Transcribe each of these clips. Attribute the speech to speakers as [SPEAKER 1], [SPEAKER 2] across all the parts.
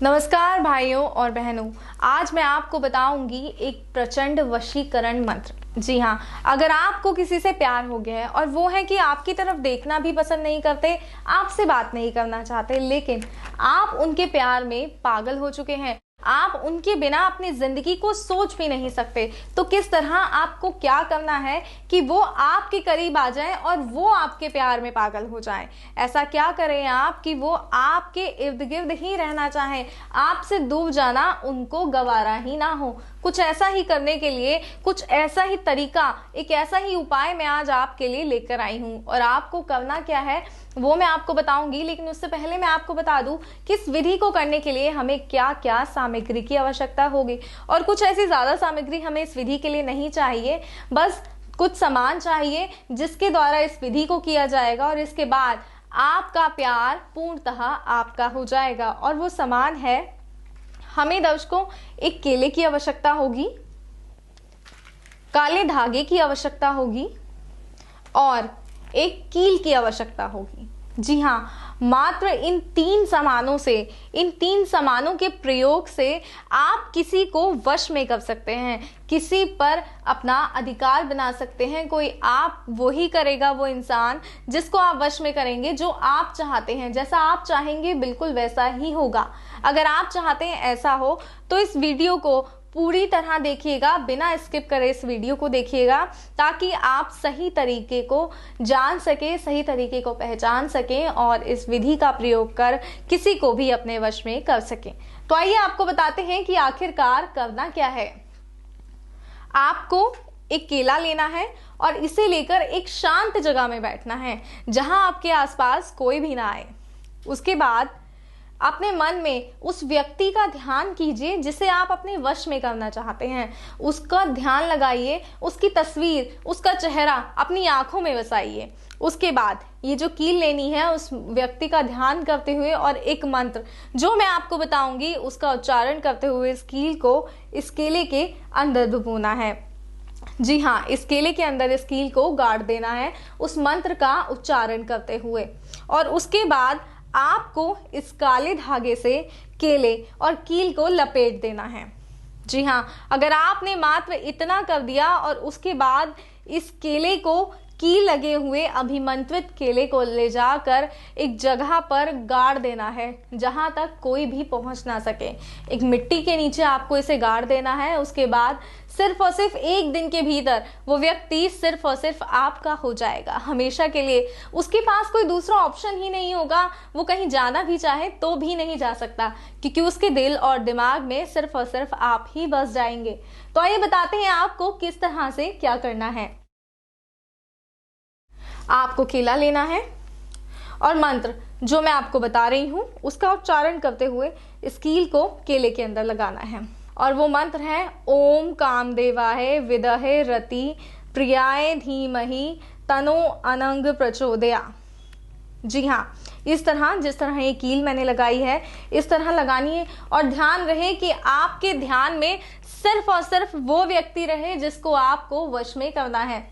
[SPEAKER 1] नमस्कार भाइयों और बहनों, आज मैं आपको बताऊंगी एक प्रचंड वशीकरण मंत्र। जी हाँ, अगर आपको किसी से प्यार हो गया है और वो है कि आपकी तरफ देखना भी पसंद नहीं करते, आपसे बात नहीं करना चाहते, लेकिन आप उनके प्यार में पागल हो चुके हैं, आप उनके बिना अपनी जिंदगी को सोच भी नहीं सकते, तो किस तरह आपको क्या करना है कि वो आपके करीब आ जाएं और वो आपके प्यार में पागल हो जाएं। ऐसा क्या करें आप कि वो आपके इर्द गिर्द ही रहना चाहें, आपसे दूर जाना उनको गवारा ही ना हो। कुछ ऐसा ही करने के लिए, कुछ ऐसा ही तरीका, एक ऐसा ही उपाय मैं आज आपके लिए लेकर आई हूँ, और आपको करना क्या है वो मैं आपको बताऊंगी। लेकिन उससे पहले मैं आपको बता दूं कि इस विधि को करने के लिए हमें क्या क्या सामग्री की आवश्यकता होगी। और कुछ ऐसी ज्यादा सामग्री हमें इस विधि के लिए नहीं चाहिए, बस कुछ सामान चाहिए जिसके द्वारा इस विधि को किया जाएगा और इसके बाद आपका प्यार पूर्णतः आपका हो जाएगा। और वो सामान है, हमें दर्शकों एक केले की आवश्यकता होगी, काले धागे की आवश्यकता होगी और एक कील की आवश्यकता होगी। जी हाँ, मात्र इन तीन सामानों के प्रयोग से आप किसी को वश में कर सकते हैं, किसी पर अपना अधिकार बना सकते हैं। कोई आप वो ही करेगा, वो इंसान जिसको आप वश में करेंगे, जो आप चाहते हैं। जैसा आप चाहेंगे बिल्कुल वैसा ही होगा। अगर आप चाहते हैं ऐसा हो तो इस वीडियो को पूरी तरह देखिएगा, बिना स्किप करे इस वीडियो को देखिएगा, ताकि आप सही तरीके को जान सके, सही तरीके को पहचान सकें और इस विधि का प्रयोग कर किसी को भी अपने वश में कर सकें। तो आइए आपको बताते हैं कि आखिरकार करना क्या है। आपको एक केला लेना है और इसे लेकर एक शांत जगह में बैठना है जहां आपके आसपास कोई भी ना आए। उसके बाद अपने मन में उस व्यक्ति का ध्यान कीजिए जिसे आप अपने वश में करना चाहते हैं। उसका ध्यान लगाइए, उसकी तस्वीर, उसका चेहरा अपनी आंखों में बसाइए। उसके बाद ये जो कील लेनी है, उस व्यक्ति का ध्यान करते हुए और एक मंत्र जो मैं आपको बताऊंगी उसका उच्चारण करते हुए इस कील को इस केले के अंदर डुबोना है। जी हाँ, इस केले के अंदर इस कील को गाड़ देना है उस मंत्र का उच्चारण करते हुए। और उसके बाद आपको इस काले धागे से केले और कील को लपेट देना है। जी हाँ, अगर आपने मात्र इतना कर दिया और उसके बाद इस केले को, कील लगे हुए अभिमंत्रित केले को ले जाकर एक जगह पर गाड़ देना है जहां तक कोई भी पहुंच ना सके। एक मिट्टी के नीचे आपको इसे गाड़ देना है। उसके बाद सिर्फ और सिर्फ एक दिन के भीतर वो व्यक्ति सिर्फ और सिर्फ आपका हो जाएगा, हमेशा के लिए। उसके पास कोई दूसरा ऑप्शन ही नहीं होगा, वो कहीं जाना भी चाहे तो भी नहीं जा सकता, क्योंकि उसके दिल और दिमाग में सिर्फ और सिर्फ आप ही बस जाएंगे। तो आइए बताते हैं आपको किस तरह से क्या करना है। आपको केला लेना है और मंत्र जो मैं आपको बता रही हूं उसका उच्चारण करते हुए इस कील को केले के अंदर लगाना है। और वो मंत्र है ओम कामदेवाय विद्महे रति प्रियाय धीमहि तनो अनंग प्रचोदया। जी हाँ, इस तरह, जिस तरह ये कील मैंने लगाई है इस तरह लगानी है। और ध्यान रहे कि आपके ध्यान में सिर्फ और सिर्फ वो व्यक्ति रहे जिसको आपको वश में करना है।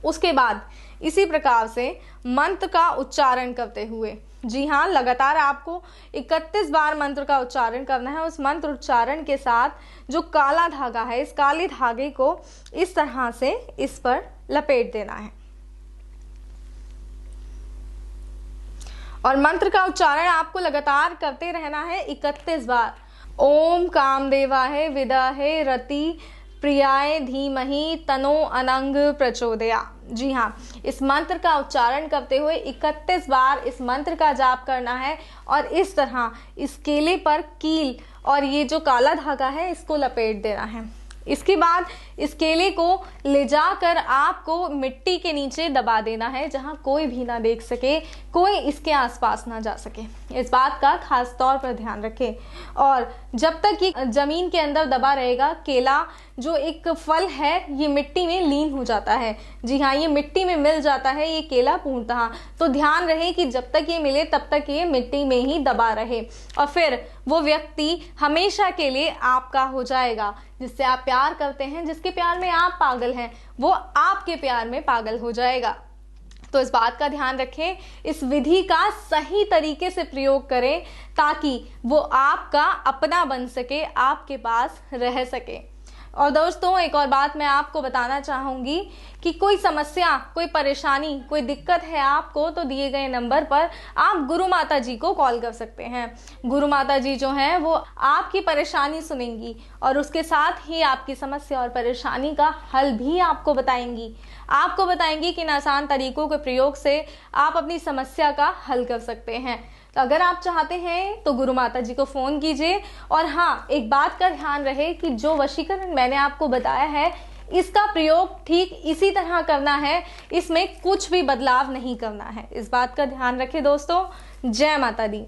[SPEAKER 1] उसके बाद इसी प्रकार से मंत्र का उच्चारण करते हुए, जी हाँ, लगातार आपको 31 बार मंत्र का उच्चारण करना है। उस मंत्र उच्चारण के साथ जो काला धागा है, इस काले धागे को इस तरह से इस पर लपेट देना है और मंत्र का उच्चारण आपको लगातार करते रहना है 31 बार। ओम कामदेवाय विद्महे रति प्रियाय धीमहि तनो अनंग प्रचोदया। जी हाँ, इस मंत्र का उच्चारण करते हुए 31 बार इस मंत्र का जाप करना है और इस तरह इस केले पर कील और ये जो काला धागा है इसको लपेट देना है। इसके बाद इस केले को ले जाकर आपको मिट्टी के नीचे दबा देना है जहां कोई भी ना देख सके, कोई इसके आसपास ना जा सके। इस बात का खास तौर पर ध्यान रखें। और जब तक ये जमीन के अंदर दबा रहेगा, केला जो एक फल है ये मिट्टी में लीन हो जाता है। जी हाँ, ये मिट्टी में मिल जाता है ये केला पूर्णतः। तो ध्यान रहे कि जब तक ये मिले तब तक ये मिट्टी में ही दबा रहे और फिर वो व्यक्ति हमेशा के लिए आपका हो जाएगा। जिससे आप प्यार करते हैं, जिसके प्यार में आप पागल हैं, वो आपके प्यार में पागल हो जाएगा। तो इस बात का ध्यान रखें, इस विधि का सही तरीके से प्रयोग करें ताकि वो आपका अपना बन सके, आपके पास रह सके। और दोस्तों, एक और बात मैं आपको बताना चाहूँगी कि कोई समस्या, कोई परेशानी, कोई दिक्कत है आपको, तो दिए गए नंबर पर आप गुरु माता जी को कॉल कर सकते हैं। गुरु माता जी जो हैं वो आपकी परेशानी सुनेंगी और उसके साथ ही आपकी समस्या और परेशानी का हल भी आपको बताएंगी। आपको बताएंगी कि इन आसान तरीकों के प्रयोग से आप अपनी समस्या का हल कर सकते हैं। तो अगर आप चाहते हैं तो गुरु माता जी को फ़ोन कीजिए। और हाँ, एक बात का ध्यान रहे कि जो वशीकरण मैंने आपको बताया है, इसका प्रयोग ठीक इसी तरह करना है, इसमें कुछ भी बदलाव नहीं करना है। इस बात का ध्यान रखें दोस्तों। जय माता दी।